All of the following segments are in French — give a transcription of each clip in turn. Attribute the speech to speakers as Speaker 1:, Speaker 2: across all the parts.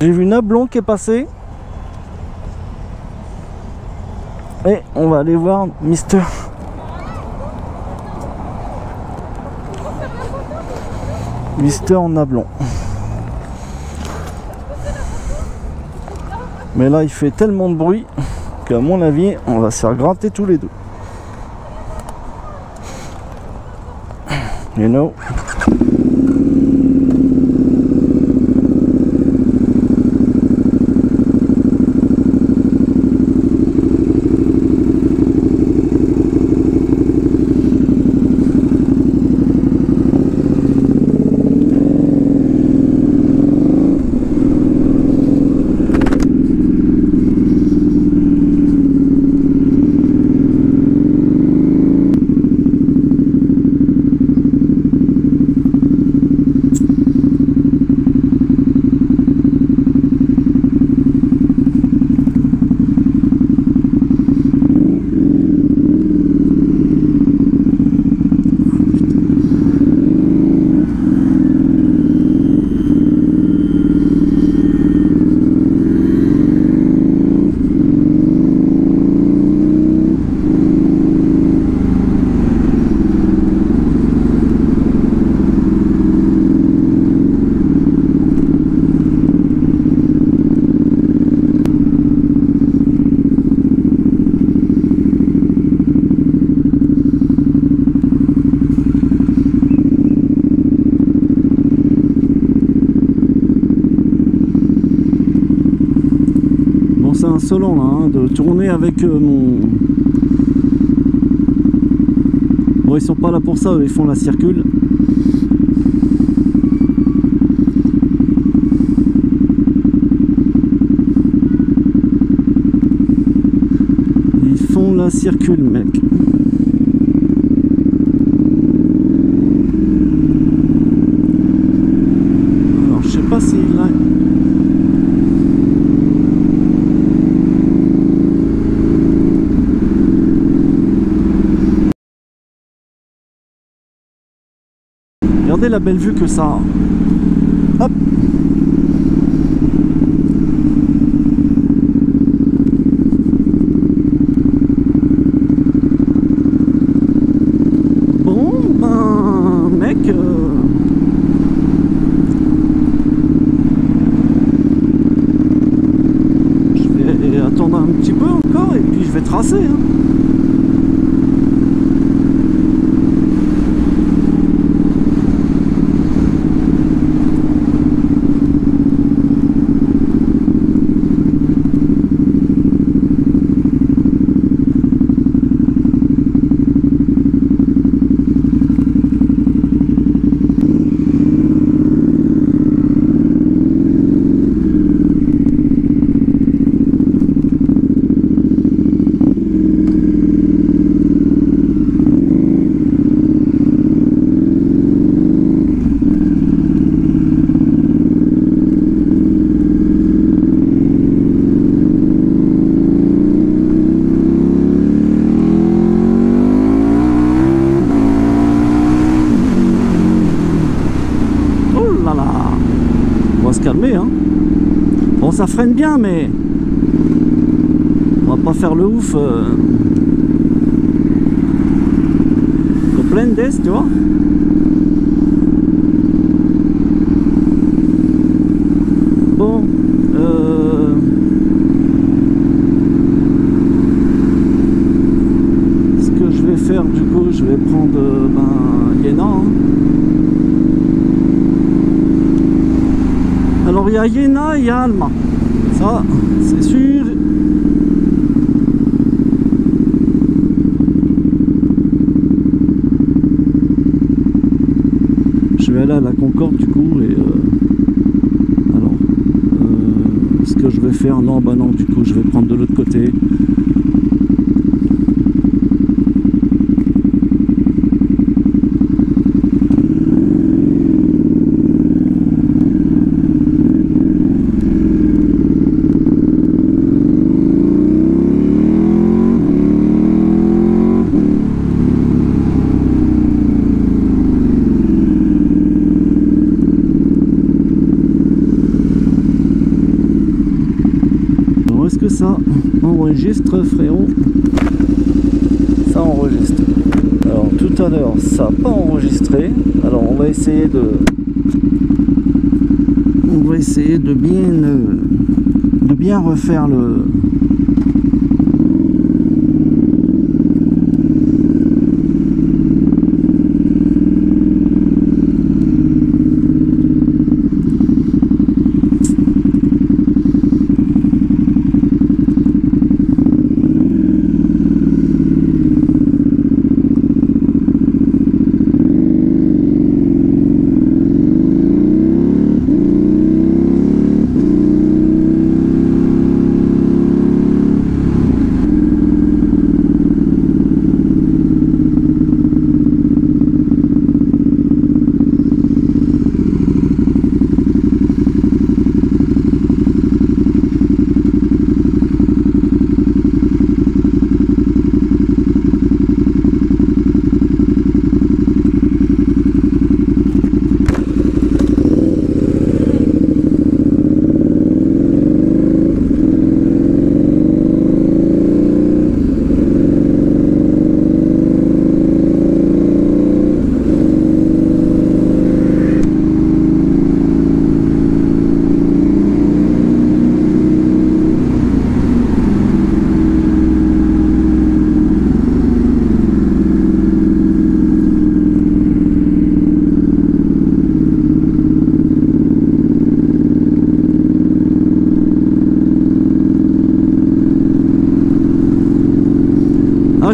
Speaker 1: J'ai vu Nablon qui est passé. Et on va aller voir Mister. Mister Nablon. Mais là il fait tellement de bruit qu'à mon avis on va se faire gratter tous les deux. You know. C'est insolent là, hein, de tourner avec mon... Bon, ils sont pas là pour ça, ils font la circule. Ils font la circule, mec. Alors, je sais pas si là... Regardez la belle vue que ça a. Hop. Bon, ben, mec, je vais attendre un petit peu encore et puis je vais tracer. Hein. Calmer, hein. Bon, ça freine bien, mais on va pas faire le ouf. Comprendes, tu vois. Bon, ce que je vais faire, du coup, je vais prendre Iéna. Hein. Alors il y a Iéna et il y a Alma, ça c'est sûr. Je vais aller à la Concorde du coup et alors ce que je vais faire, non bah non du coup je vais prendre de l'autre côté. ça enregistre, frérot. Ça enregistre. Alors tout à l'heure ça n'a pas enregistré. Alors on va essayer de bien refaire le...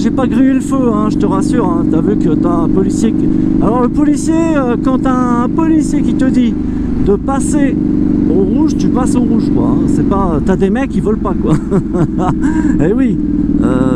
Speaker 1: J'ai pas grillé le feu, hein, je te rassure, hein. T'as vu que t'as un policier qui... Alors le policier, quand t'as un policier qui te dit de passer au rouge, tu passes au rouge, quoi, hein. C'est pas... T'as des mecs qui volent pas, quoi. Eh oui,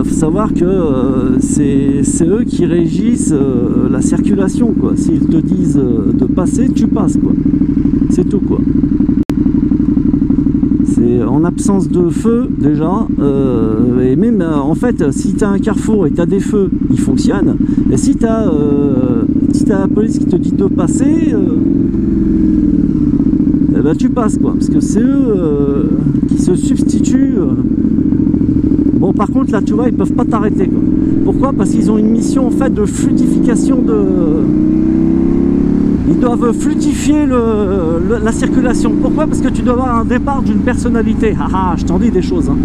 Speaker 1: faut savoir que c'est eux qui régissent la circulation, quoi. S'ils te disent de passer, tu passes, quoi. C'est tout, quoi. En absence de feu déjà, et même en fait si tu as un carrefour et tu as des feux, ils fonctionnent, et si tu as la police qui te dit de passer, eh ben, tu passes, quoi, parce que c'est eux qui se substituent. Bon, par contre là tu vois, ils peuvent pas t'arrêter, quoi. Pourquoi? Parce qu'ils ont une mission en fait de fluidification de... Ils doivent fluidifier la circulation. Pourquoi? Parce que tu dois avoir un départ d'une personnalité. Ah, je t'en dis des choses, hein.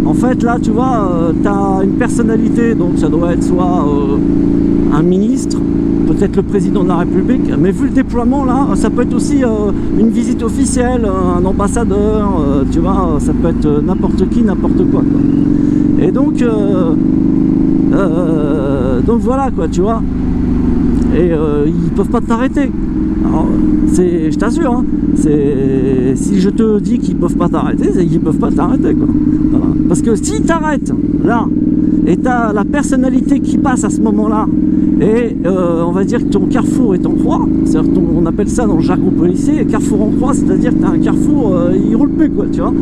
Speaker 1: En fait, là, tu vois, tu as une personnalité, donc ça doit être soit un ministre, peut-être le président de la République, mais vu le déploiement, là, ça peut être aussi une visite officielle, un ambassadeur, tu vois, ça peut être n'importe qui, n'importe quoi, quoi. Et donc voilà, quoi, tu vois. Et ils peuvent pas t'arrêter. Alors, je t'assure, hein, si je te dis qu'ils peuvent pas t'arrêter, c'est qu'ils peuvent pas t'arrêter, quoi. Voilà. Parce que si t'arrêtes là et t'as la personnalité qui passe à ce moment-là, et on va dire que ton carrefour est en croix, c'est-à-dire on appelle ça dans le jargon policier carrefour en croix, c'est-à-dire que t'as un carrefour, il roule plus, quoi, tu vois,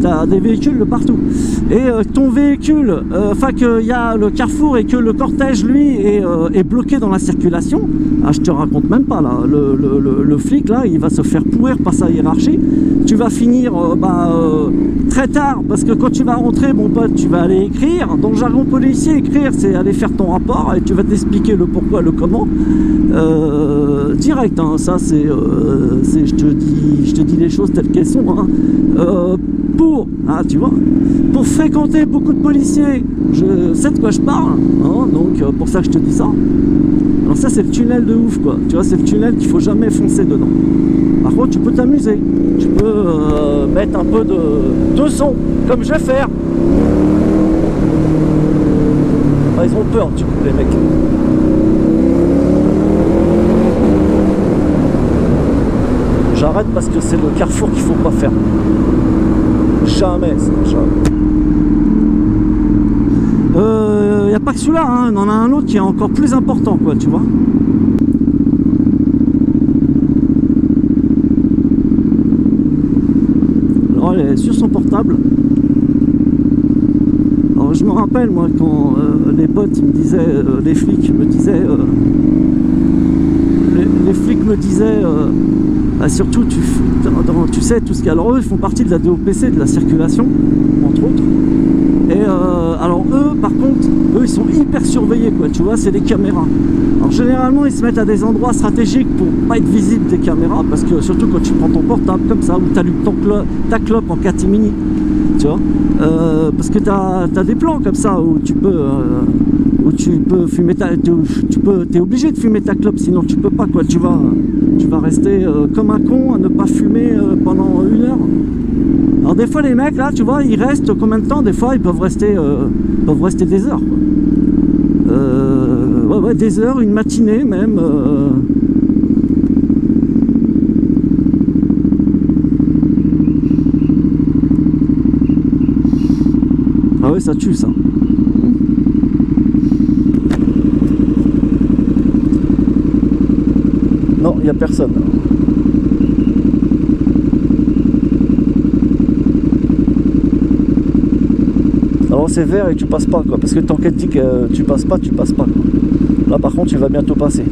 Speaker 1: t'as des véhicules de partout, et ton véhicule, enfin qu'il y a le carrefour et que le cortège lui est bloqué dans la circulation, ah, je te raconte même pas là, le flic là, il va se faire pourrir par sa hiérarchie, tu vas finir très tard, parce que quand tu vas rentrer, mon pote, tu vas aller écrire. Dans le jargon policier, écrire, c'est aller faire ton rapport et tu vas t'expliquer le pourquoi, le comment. Direct, hein, ça c'est, je te dis les choses telles qu'elles sont. Hein. Tu vois, pour fréquenter beaucoup de policiers, je sais de quoi je parle, hein, donc pour ça que je te dis ça. Alors ça c'est le tunnel de ouf, quoi. Tu vois, c'est le tunnel qu'il faut jamais foncer dedans. Par contre, tu peux t'amuser. Tu peux mettre un peu de son, comme je vais faire. Ah, ils ont peur, du coup, les mecs. J'arrête parce que c'est le carrefour qu'il faut pas faire. Jamais, jamais. Y a pas que celui-là, hein. On en a un autre qui est encore plus important, quoi, tu vois. Alors, elle est sur son portable. Alors, je me rappelle, moi, quand les potes me disaient, les flics me disaient, surtout, tu sais, tout ce qu'il y a. Alors eux, ils font partie de la DOPC, de la circulation, entre autres. Et alors eux, par contre, eux, ils sont hyper surveillés, quoi. Tu vois, c'est des caméras. Alors généralement, ils se mettent à des endroits stratégiques pour pas être visibles des caméras, parce que surtout quand tu prends ton portable comme ça, ou tu allumes ta clope en catimini, tu vois, parce que tu as des plans comme ça où tu peux fumer t'es obligé de fumer ta clope, sinon tu peux pas, quoi. Tu vas rester comme un con à ne pas fumer pendant 1 heure. Alors des fois les mecs là, tu vois, ils restent combien de temps? Des fois ils peuvent rester des heures, quoi. Ouais, des heures, une matinée même. Ah ouais, ça tue ça. Non, il n'y a personne. Alors c'est vert et tu passes pas, quoi, parce que tant qu'elle dit que tu passes pas, quoi. Là par contre tu vas bientôt passer.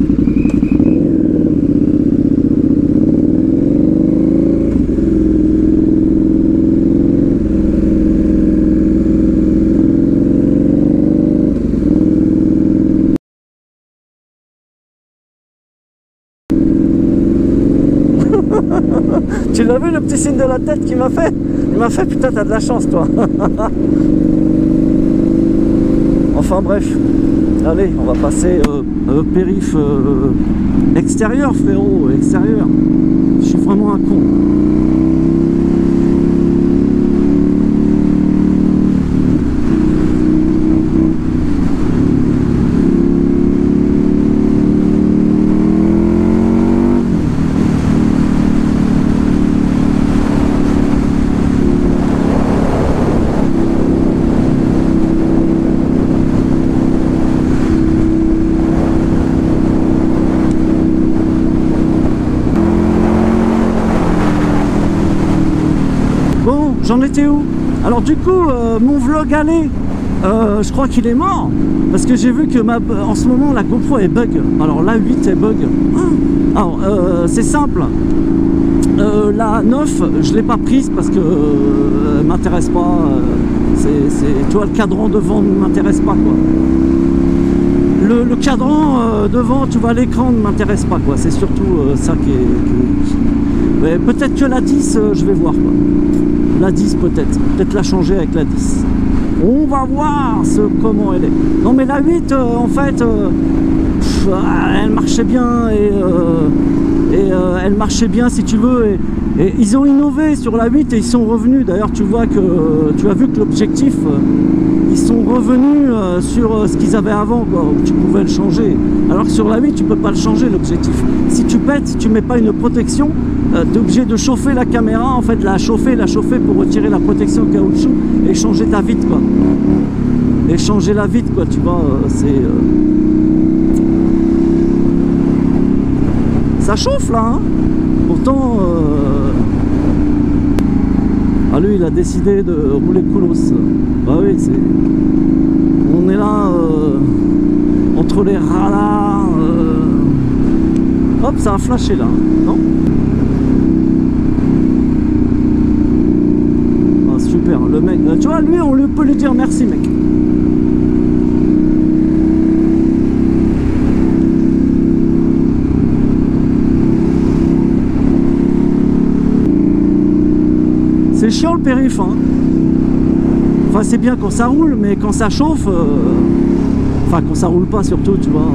Speaker 1: Tu l'as vu le petit signe de la tête qu'il m'a fait? Il m'a fait, putain, t'as de la chance toi. Enfin bref, allez, on va passer périph extérieur, frérot, extérieur. Je suis vraiment un con. J'en étais où? Alors du coup, mon vlog aller, je crois qu'il est mort, parce que j'ai vu que en ce moment la GoPro est bug. Alors la 8 est bug. Alors c'est simple, la 9 je l'ai pas prise parce que elle m'intéresse pas. Tu vois, le cadran devant ne m'intéresse pas, quoi. Le cadran devant, tu vois, l'écran ne m'intéresse pas, quoi. C'est surtout ça qui est... Peut-être que la 10, je vais voir, quoi. La 10 peut-être la changer avec la 10. On va voir comment elle est. Non mais la 8 en fait elle marchait bien et elle marchait bien, si tu veux, et ils ont innové sur la 8 et ils sont revenus. D'ailleurs tu as vu que l'objectif, ils sont revenus sur ce qu'ils avaient avant, quoi, où tu pouvais le changer, alors que sur la 8 tu peux pas le changer, l'objectif. Si tu pètes, tu mets pas une protection, tu es obligé de chauffer la caméra, en fait la chauffer pour retirer la protection caoutchouc et changer ta vitre, quoi. Et changer la vitre, quoi, tu vois, ça chauffe là, hein. Pourtant lui il a décidé de rouler coolos. Bah oui, on est là entre les radars. Hop, ça a flashé là, non? Ah, super, le mec, tu vois, lui on peut lui dire merci, mec. C'est chiant le périph', hein. Enfin c'est bien quand ça roule, mais quand ça chauffe, enfin quand ça roule pas surtout, tu vois.